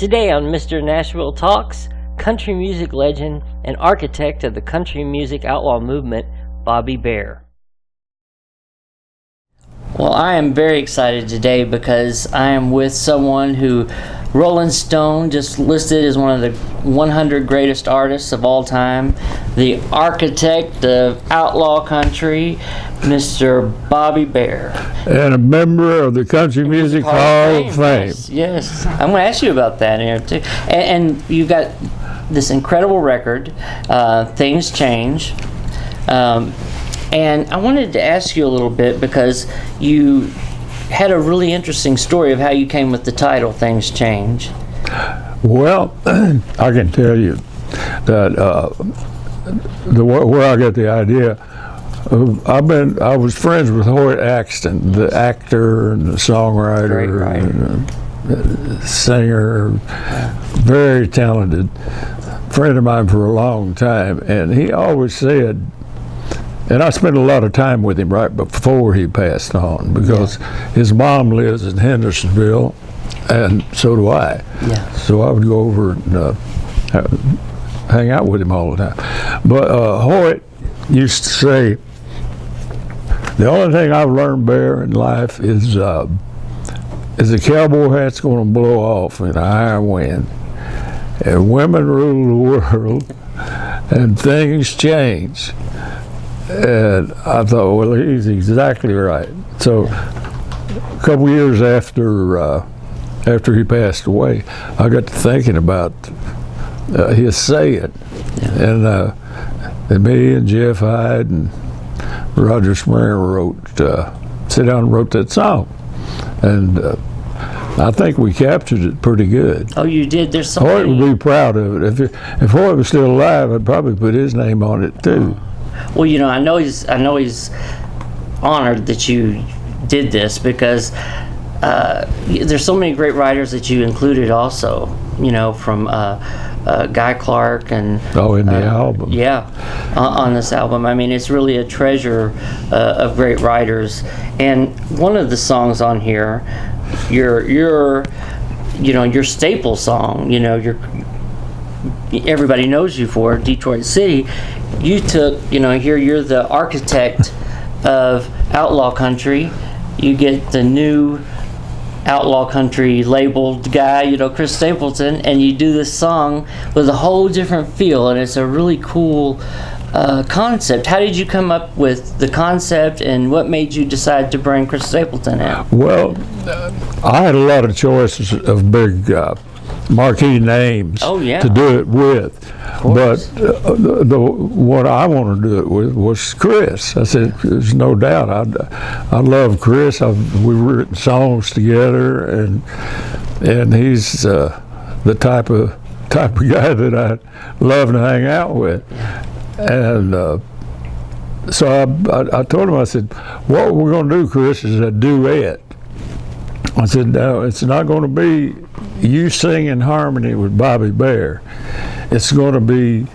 Today on Mr. Nashville Talks, country music legend and architect of the country music outlaw movement, Bobby Bare. Well, I am very excited today because I am with someone who Rolling Stone just listed as one of the 100 greatest artists of all time, the architect of outlaw country, Mr. Bobby Bare. And a member of the Country Music Hall of Fame. Yes. I'm going to ask you about that here too. And you've got this incredible record, Things Change. And I wanted to ask you a little bit because you had a really interesting story of how you came with the title Things Change. Well, I can tell you that where I got the idea, I was friends with Hoyt Axton, the actor and the songwriter and singer, very talented friend of mine for a long time, and he always said, and I spent a lot of time with him right before he passed on because his mom lives in Hendersonville, and so do I. Yeah. So I would go over and hang out with him all the time. But Hoyt used to say, the only thing I've learned, Bear, in life is a cowboy hat's going to blow off in a high wind, and women rule the world, and things change. And I thought, well, he's exactly right. So a couple years after he passed away, I got to thinking about his saying, and me and Jeff Hyde and Roger Springer sat down and wrote that song, and I think we captured it pretty good. Oh, you did? There's so Hoyt many. would be proud of it. If Hoyt was still alive, I'd probably put his name on it too. Well, you know, I know he's honored that you did this because there's so many great writers that you included also, you know, from Guy Clark and in the album. Yeah, on this album. I mean, it's really a treasure of great writers. And one of the songs on here, your staple song, you know, everybody knows you for Detroit City. You took, you know, here you're the architect of outlaw country. You get the new outlaw country labeled guy, you know, Chris Stapleton, and you do this song with a whole different feel, and it's a really cool concept. How did you come up with the concept, and what made you decide to bring Chris Stapleton in? Well, I had a lot of choices of big marquee names to do it with, but the what I wanted to do it with was Chris. I said, there's no doubt. I love Chris. We've written songs together, and he's the type of guy that I love to hang out with. And so I told him, I said, what we're going to do, Chris, is a duet. I said, no, it's not going to be you sing in harmony with Bobby Bare. It's going to be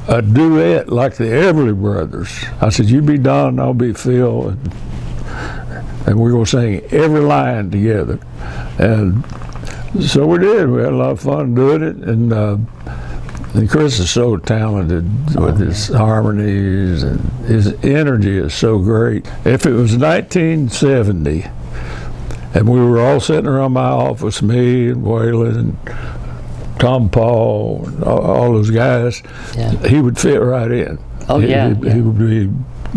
a duet like the Everly Brothers. I said, you be Don, I'll be Phil, and we're going to sing every line together. And so we did. We had a lot of fun doing it, and Chris is so talented with his harmonies, and his energy is so great. If it was 1970, and we were all sitting around my office, me and Waylon and Tom Paul and all those guys, he would fit right in. He would be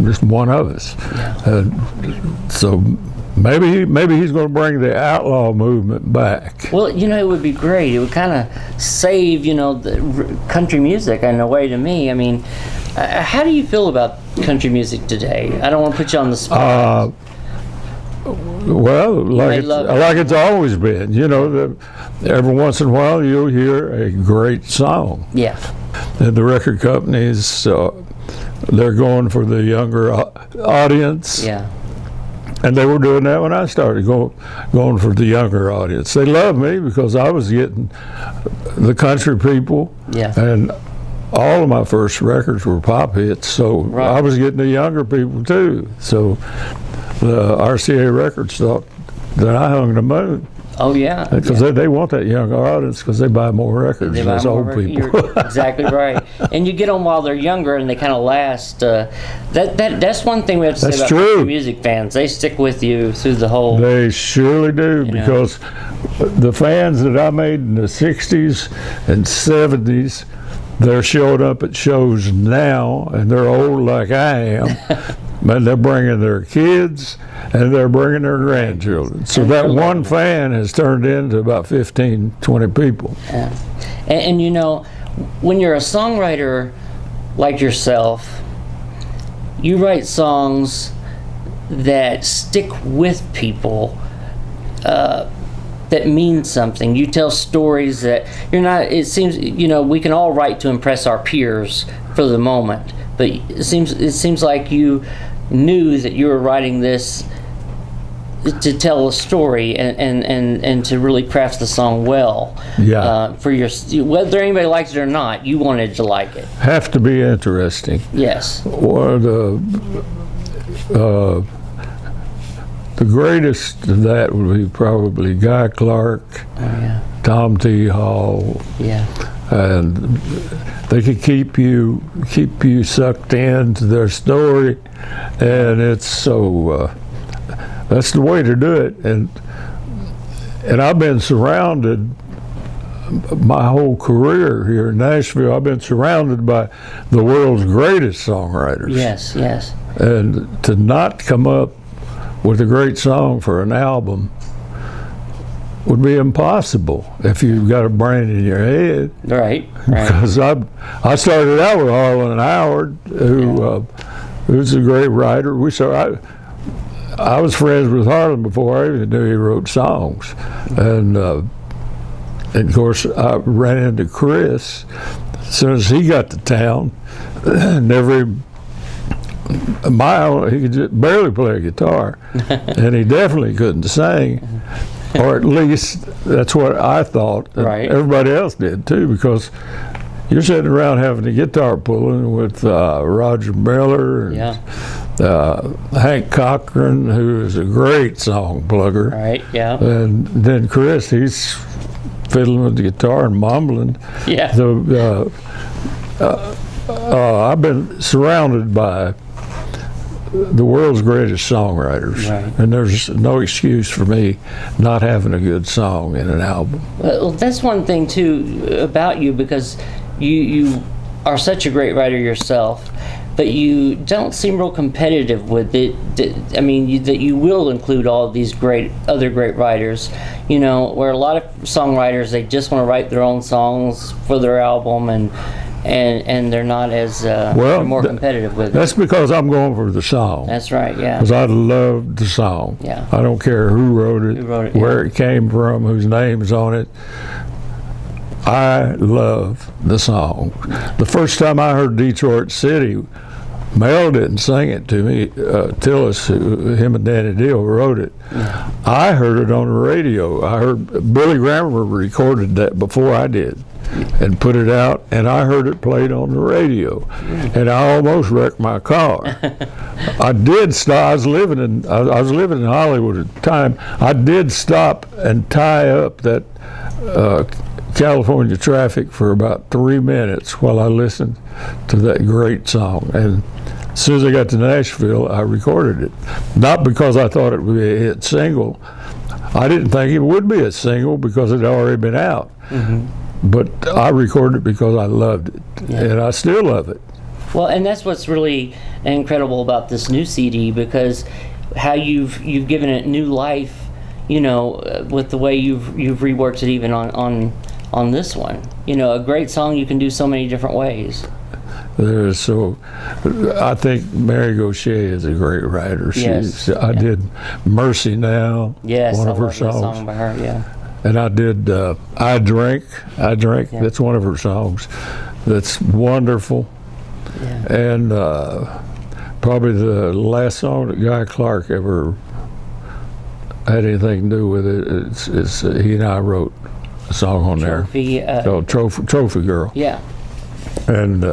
just one of us. So maybe he's going to bring the outlaw movement back. Well, you know, it would be great. It would kind of save, you know, the country music in a way to me. I mean, how do you feel about country music today? I don't want to put you on the spot. Well, like it's always been, you know, every once in a while you'll hear a great song. Yeah. And the record companies, they're going for the younger audience. Yeah. And they were doing that when I started, going for the younger audience. They loved me because I was getting the country people. Yeah. And all of my first records were pop hits, so I was getting the younger people too. So the RCA Records thought that I hung the moon. Oh yeah, because they want that younger audience because they buy more records than us old people. You're exactly right, and you get them while they're younger, and they kind of last. That's one thing we have to say about country music fans. They stick with you through the whole. They surely do, because the fans that I made in the '60s and '70s, they're showing up at shows now, and they're old like I am. But they're bringing their kids and they're bringing their grandchildren. So that one fan has turned into about 15, 20 people. Yeah. And you know, when you're a songwriter like yourself, you write songs that stick with people, that mean something. You tell stories that you're not, it seems, you know, we can all write to impress our peers for the moment, but it seems like you knew that you were writing this to tell a story and to really craft the song well. Yeah. For your, whether anybody likes it or not, you wanted to like it. Have to be interesting. Yes. Or the greatest of that would be probably Guy Clark, Tom T. Hall. Yeah. And they could keep you sucked into their story, and it's so that's the way to do it. And I've been surrounded my whole career here in Nashville. I've been surrounded by the world's greatest songwriters. Yes, yes. And to not come up with a great song for an album would be impossible if you've got a brain in your head. Right. Because I started out with Harlan Howard, who's a great writer. I was friends with Harlan before I even knew he wrote songs, and of course I ran into Chris as soon as he got to town. And every mile he could just barely play a guitar, and he definitely couldn't sing. Or at least that's what I thought. Right. Everybody else did too, because you're sitting around having a guitar pulling with Roger Miller and Hank Cochran, who is a great song plugger. Right. Yeah. And then Chris, he's fiddling with the guitar and mumbling. Yeah. So I've been surrounded by the world's greatest songwriters, and there's no excuse for me not having a good song in an album. Well, that's one thing too about you, because you are such a great writer yourself, but you don't seem real competitive with it. I mean, that you will include all of these other great writers. You know, where a lot of songwriters, they just want to write their own songs for their album, and they're not as they're more competitive with it. That's because I'm going for the song. That's right, yeah. Because I love the song. Yeah. I don't care who wrote it, where it came from, whose name's on it. I love the song. The first time I heard Detroit City, Mel didn't sing it to me. Tillis, him and Danny Deal wrote it. Yeah. I heard it on the radio. I heard Billy Graham recorded that before I did and put it out, and I heard it played on the radio, and I almost wrecked my car. I did stop. I was living in Hollywood at the time. I did stop and tie up that California traffic for about 3 minutes while I listened to that great song. And as soon as I got to Nashville, I recorded it. Not because I thought it would be a hit single. I didn't think it would be a single because it had already been out. Mm-hmm. But I recorded it because I loved it, and I still love it. Well, and that's what's really incredible about this new CD, because how you've given it new life, you know, with the way you've reworked it even on this one. You know, a great song you can do so many different ways. I think Mary Gauthier is a great writer. I did Mercy Now, one of her songs. That song by her, and I did I Drink. That's one of her songs. That's wonderful. Yeah. And probably the last song that Guy Clark ever had anything to do with it is he and I wrote a song on Trophy, there called Trophy Girl. Yeah. And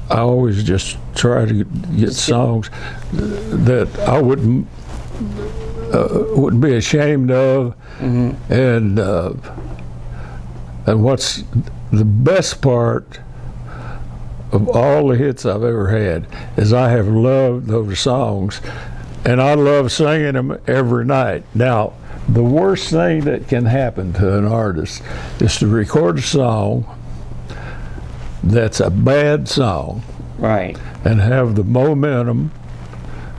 I always just try to get songs that I wouldn't wouldn't be ashamed of. And what's the best part of all the hits I've ever had is I have loved those songs, and I love singing them every night. Now, the worst thing that can happen to an artist is to record a song that's a bad song, right, and have the momentum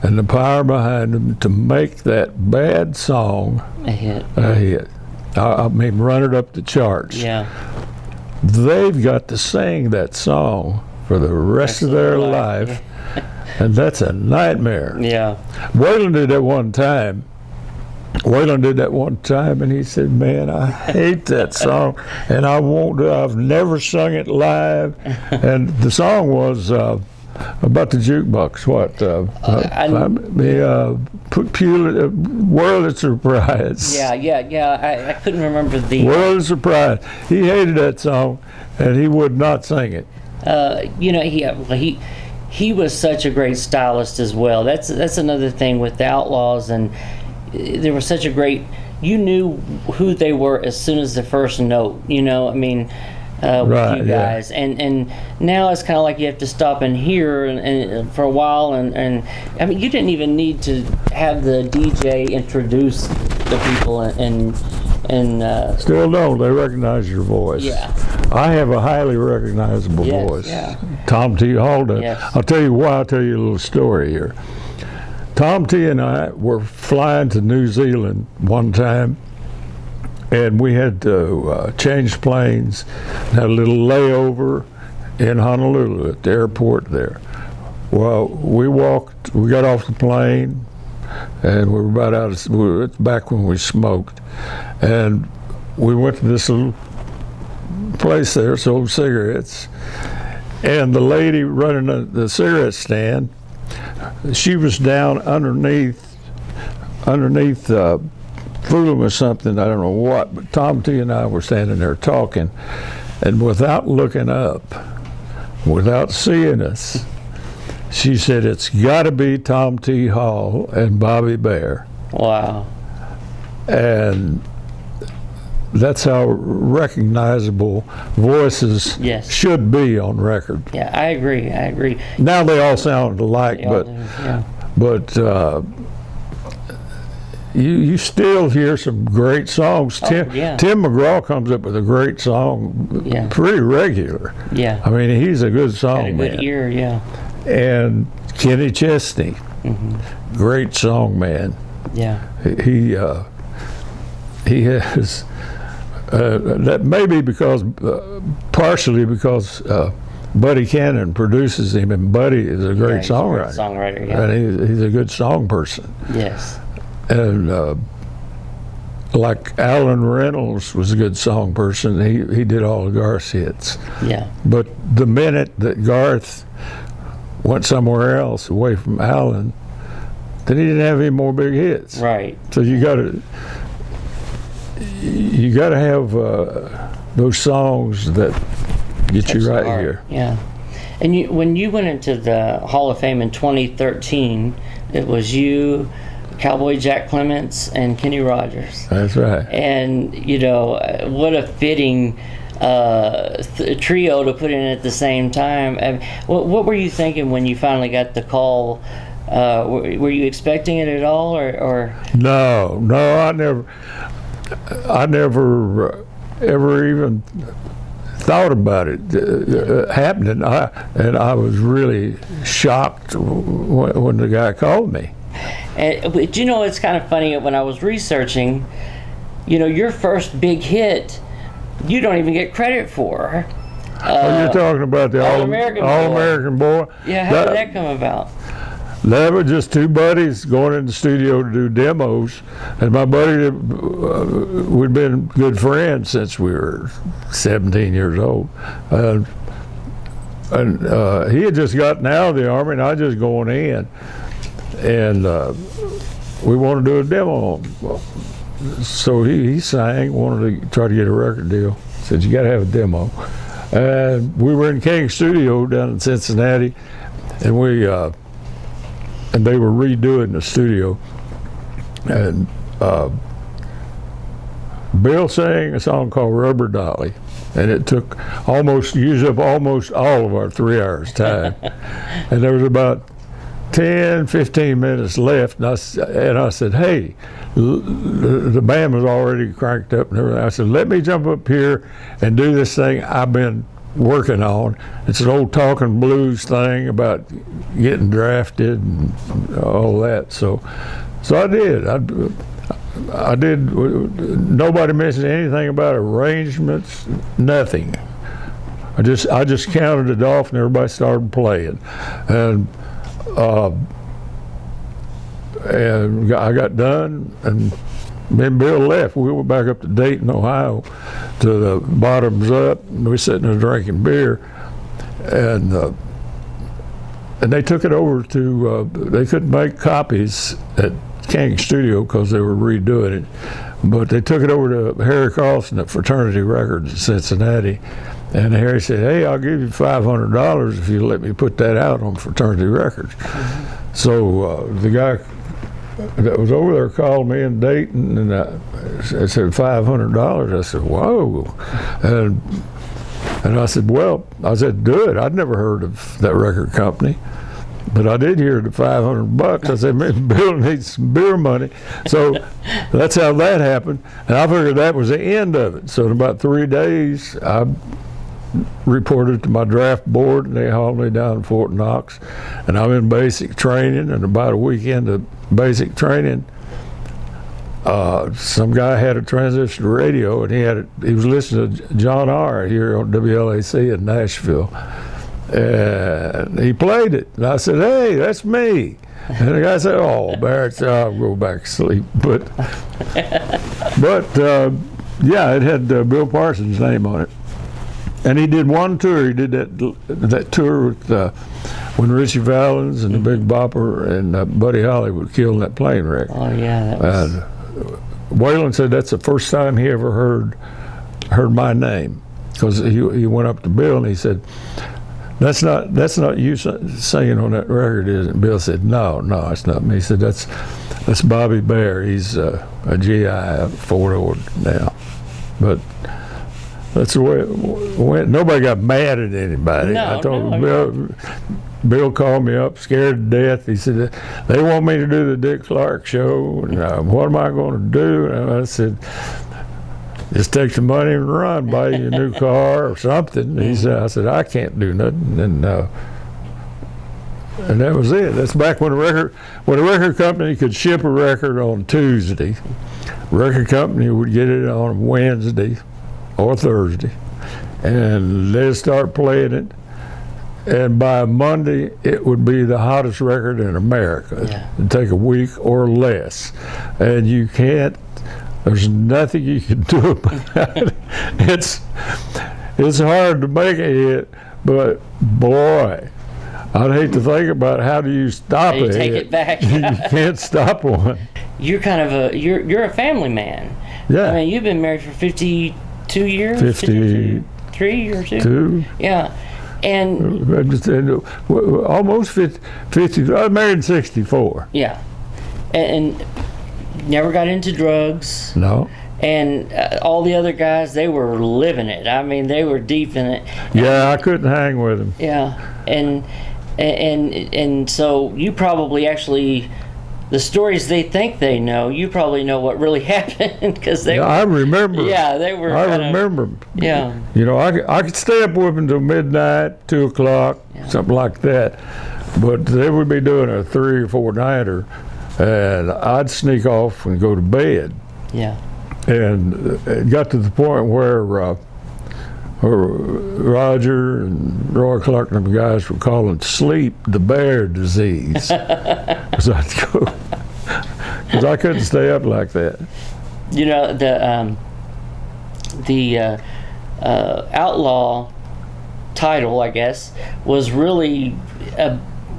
and the power behind them to make that bad song a hit. I mean, run it up the charts. Yeah. They've got to sing that song for the rest of their life, and that's a nightmare. Yeah. Waylon did that one time. And he said, "Man, I hate that song, and I won't. I've never sung it live." And the song was about the jukebox. What? World of Surprise. Yeah. I couldn't remember the World of Surprise. He hated that song, and he would not sing it. He was such a great stylist as well. That's another thing with the Outlaws, and they were such a great. You knew who they were as soon as the first note. With Right, you guys, and now it's kind of like you have to stop and hear and for a while, and I mean, you didn't even need to have the DJ introduce the people and still don't. They recognize your voice. Yeah. I have a highly recognizable voice. Yeah. Tom T. Hall does. Yes. I'll tell you why. I'll tell you a little story here. Tom T. and I were flying to New Zealand one time, and we had to change planes, had a little layover in Honolulu at the airport there. Well, we got off the plane, and we were about out of, it's back when we smoked, and we went to this little place there, sold cigarettes, and the lady running the cigarette stand, she was down underneath fooling with something, I don't know what, but Tom T. and I were standing there talking, and without looking up, without seeing us, she said, "It's got to be Tom T. Hall and Bobby Bare." Wow. And that's how recognizable voices should be on record. Yeah, I agree. Now they all sound alike, but you still hear some great songs. Tim McGraw comes up with a great song pretty regular. Yeah. I mean, he's a good song man. Good ear, yeah. And Kenny Chesney, great song man. Yeah. He has that may be because partially because Buddy Cannon produces him, and Buddy is a great songwriter. And he's a good song person. Yes. And like Alan Reynolds was a good song person. He did all of Garth's hits. Yeah. But the minute that Garth went somewhere else away from Alan, then he didn't have any more big hits. Right. So you got to have those songs that get you right here. Yeah. And when you went into the Hall of Fame in 2013, it was you, Cowboy Jack Clements, and Kenny Rogers. That's right. And what a fitting trio to put in at the same time. What were you thinking when you finally got the call? Were you expecting it at all, or? No, I never ever even thought about it happening. I was really shocked when the guy called me. But it's kind of funny, when I was researching, your first big hit, you don't even get credit for. You're talking about the All-American Boy? Yeah, how did that come about? That was just two buddies going in the studio to do demos, and my buddy, we'd been good friends since we were 17 years old, and he had just gotten out of the Army, and I was just going in, and we wanted to do a demo. So he sang, wanted to try to get a record deal. Said, "You got to have a demo." And we were in King Studio down in Cincinnati, and they were redoing the studio. And Bill sang a song called Rubber Dolly, and it used up almost all of our 3 hours time. And there was about 10, 15 minutes left, and I said, hey, the band was already cranked up and everything. I said, let me jump up here and do this thing I've been working on. It's an old talking blues thing about getting drafted and all that. So I did. I did. Nobody mentioned anything about arrangements, nothing. I just counted it off and everybody started playing. And I got done, and then Bill left. We went back up to Dayton, Ohio, to the Bottoms Up, and we were sitting there drinking beer, and they took it over to. They couldn't make copies at King Studio because they were redoing it, but they took it over to Harry Carlson at Fraternity Records in Cincinnati. And Harry said, hey, I'll give you $500 if you let me put that out on Fraternity Records. Mm-hmm. So the guy that was over there called me in Dayton, and I said, $500? I said, whoa. And I said, well, do it. I'd never heard of that record company. But I did hear the $500. I said, man, Bill needs some beer money. So that's how that happened. And I figured that was the end of it. So in about 3 days, I reported to my draft board, and they hauled me down to Fort Knox. And I'm in basic training, and about a weekend of basic training, some guy had a transistor radio, and he was listening to John R. here on WLAC in Nashville. And he played it, and I said, hey, that's me. And the guy said, oh, Barrett, I'll go back to sleep. But yeah, it had Bill Parsons' name on it. And he did one tour. He did that tour with when Richie Valens and the Big Bopper and Buddy Holly were killed in that plane wreck. Oh, yeah. That was... Waylon said that's the first time he ever heard my name, because he went up to Bill and he said, That's not you singing on that record, is it? Bill said, no, it's not me. He said, that's Bobby Bear. He's a GI at Fort Ord now. But that's the way it went. Nobody got mad at anybody. I told him, Bill called me up, scared to death. He said, they want me to do the Dick Clark show, and what am I going to do? And I said, just take the money and run, buy you a new car or something. I said, I can't do nothing. And that was it. That's back when a record company could ship a record on Tuesday. Record company would get it on Wednesday or Thursday, and they'd start playing it. And by Monday, it would be the hottest record in America. Yeah. It'd take a week or less. And there's nothing you can do about it. It's hard to make a hit, but boy, I'd hate to think about how do you stop it. Take it back. You can't stop one. You're kind of you're a family man. Yeah. I mean, you've been married for 52 years. 53 or two. 2. Yeah. And almost 50. I was married in 64. Yeah. And never got into drugs. No. And all the other guys, they were living it. I mean, they were deep in it. Yeah, I couldn't hang with them. Yeah, and so you probably actually, the stories they think they know, you probably know what really happened, because they. Yeah, I remember. Yeah, they were. I remember. Yeah. You know, I could stay up with them until midnight, 2 o'clock, something like that, but they would be doing a 3 or 4 nighter. And I'd sneak off and go to bed. Yeah. And it got to the point where Roger and Roy Clark and the guys were calling sleep the bear disease. Because I couldn't stay up like that. You know, the Outlaw title, I guess, was really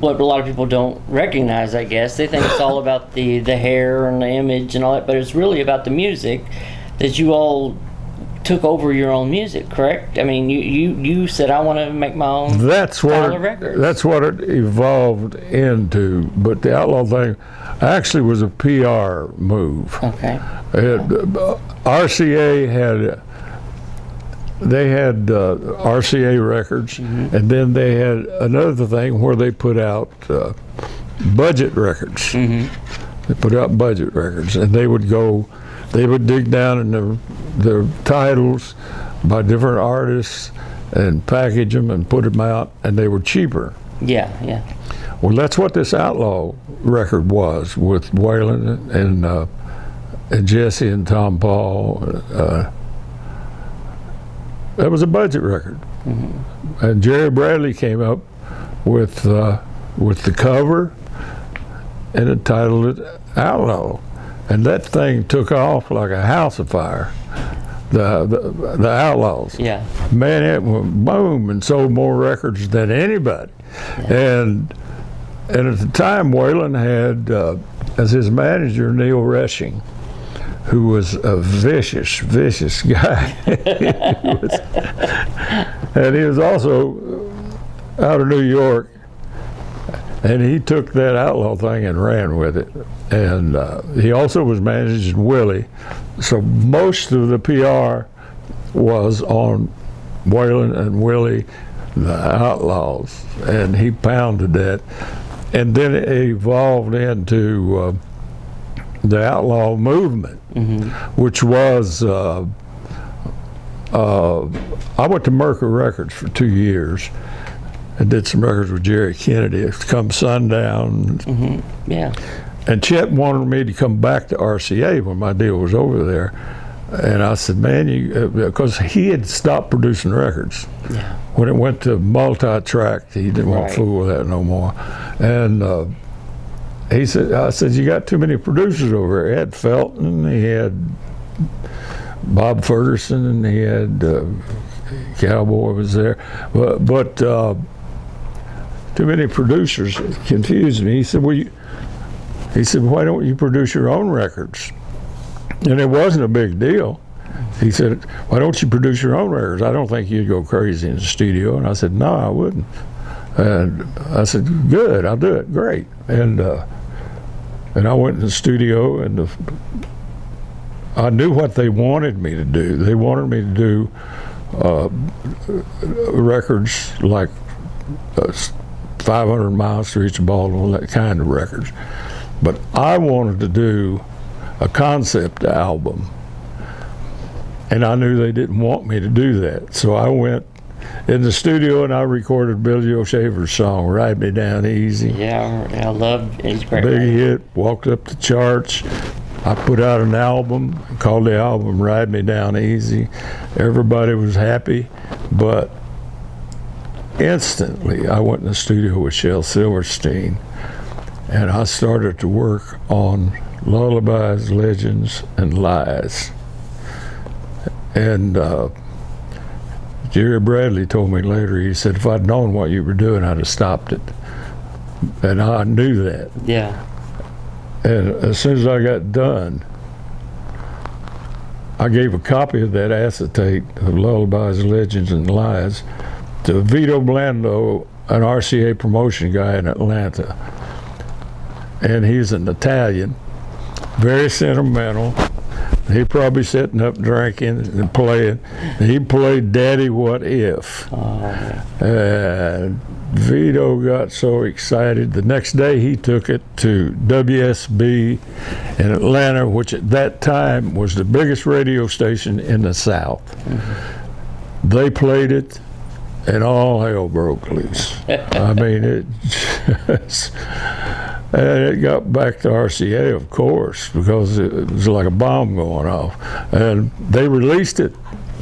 what a lot of people don't recognize, I guess. They think it's all about the hair and the image and all that, but it's really about the music that you all took over your own music, correct? I mean, you said, I want to make my own style of records. That's what it evolved into. But the Outlaw thing actually was a PR move. Okay. RCA had RCA records, and then they had another thing where they put out budget records. They put out budget records, and they would dig down in their titles by different artists and package them and put them out, and they were cheaper. Yeah. Well, that's what this Outlaw record was, with Waylon and Jesse and Tom Paul. That was a budget record, and Jerry Bradley came up with the cover and entitled it Outlaw, and that thing took off like a house of fire. The Outlaws, yeah, man, it went boom and sold more records than anybody. And at the time, Waylon had as his manager Neil Rushing, who was a vicious guy. And he was also out of New York, and he took that Outlaw thing and ran with it. And he also was managing Willie, so most of the PR was on Waylon and Willie, the Outlaws, and he pounded that. And then it evolved into the Outlaw movement, which was, I went to Mercury Records for 2 years and did some records with Jerry Kennedy. It's come Sundown. Yeah. And Chet wanted me to come back to RCA when my deal was over there. And I said, man, because he had stopped producing records. Yeah. When it went to multi-track, he didn't want to fool with that no more. And I said, you got too many producers over here. He had Felton, he had Bob Ferguson, and he had Cowboy was there. But too many producers confused me. He said, why don't you produce your own records? And it wasn't a big deal. He said, why don't you produce your own records? I don't think you'd go crazy in the studio. And I said, no, I wouldn't. And I said, good, I'll do it, great. And I went in the studio, and I knew what they wanted me to do. They wanted me to do records like 500 Miles to Reach a Baltimore, that kind of records. But I wanted to do a concept album, and I knew they didn't want me to do that. So I went in the studio and I recorded Billy Joe Shaver's song, Ride Me Down Easy. Yeah, I love it. It's great. Big hit, walked up the charts. I put out an album, called the album Ride Me Down Easy. Everybody was happy, but instantly I went in the studio with Shel Silverstein, and I started to work on Lullabies, Legends, and Lies. And Jerry Bradley told me later, he said, if I'd known what you were doing, I'd have stopped it. And I knew that. Yeah. And as soon as I got done, I gave a copy of that acetate of Lullabies, Legends, and Lies to Vito Blando, an RCA promotion guy in Atlanta. And he's an Italian, very sentimental. He probably sitting up drinking and playing. He played Daddy What If. And Vito got so excited. The next day he took it to WSB in Atlanta, which at that time was the biggest radio station in the South. They played it, and all hell broke loose. I mean, it just... And it got back to RCA, of course, because it was like a bomb going off. And they released it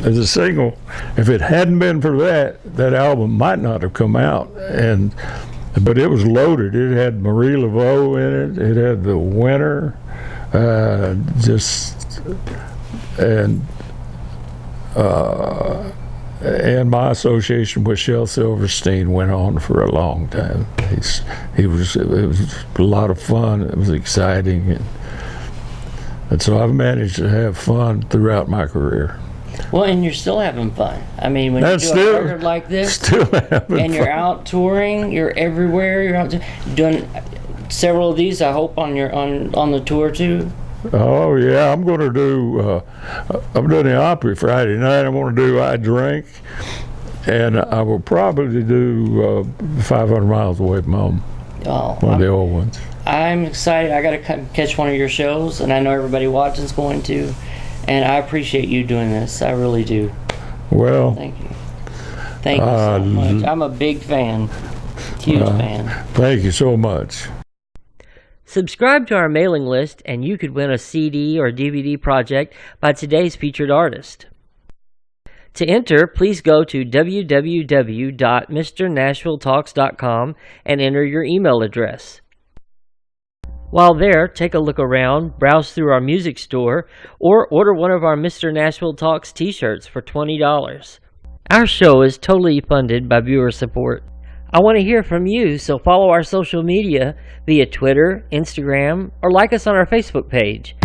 as a single. If it hadn't been for that, that album might not have come out. But it was loaded. It had Marie Laveau in it. It had The Winner. And my association with Shel Silverstein went on for a long time. It was a lot of fun. It was exciting, and so I've managed to have fun throughout my career. Well, and you're still having fun. I mean, when you do a record like this, and you're out touring, you're everywhere. You're out doing several of these. I hope on the tour too. Oh yeah, I'm going to do. I'm doing the Opry Friday night. I'm going to do I Drink, and I will probably do 500 Miles Away from Home. Oh, one of the old ones. I'm excited. I got to catch one of your shows, and I know everybody watching is going to. And I appreciate you doing this. I really do. Well, thank you. Thank you so much. I'm a big fan. Huge fan. Thank you so much. Subscribe to our mailing list and you could win a CD or DVD project by today's featured artist. To enter, please go to www.mrnashvilletalks.com and enter your email address. While there, take a look around, browse through our music store, or order one of our Mr. Nashville Talks t-shirts for $20. Our show is totally funded by viewer support. I want to hear from you, so follow our social media via Twitter, Instagram, or like us on our Facebook page.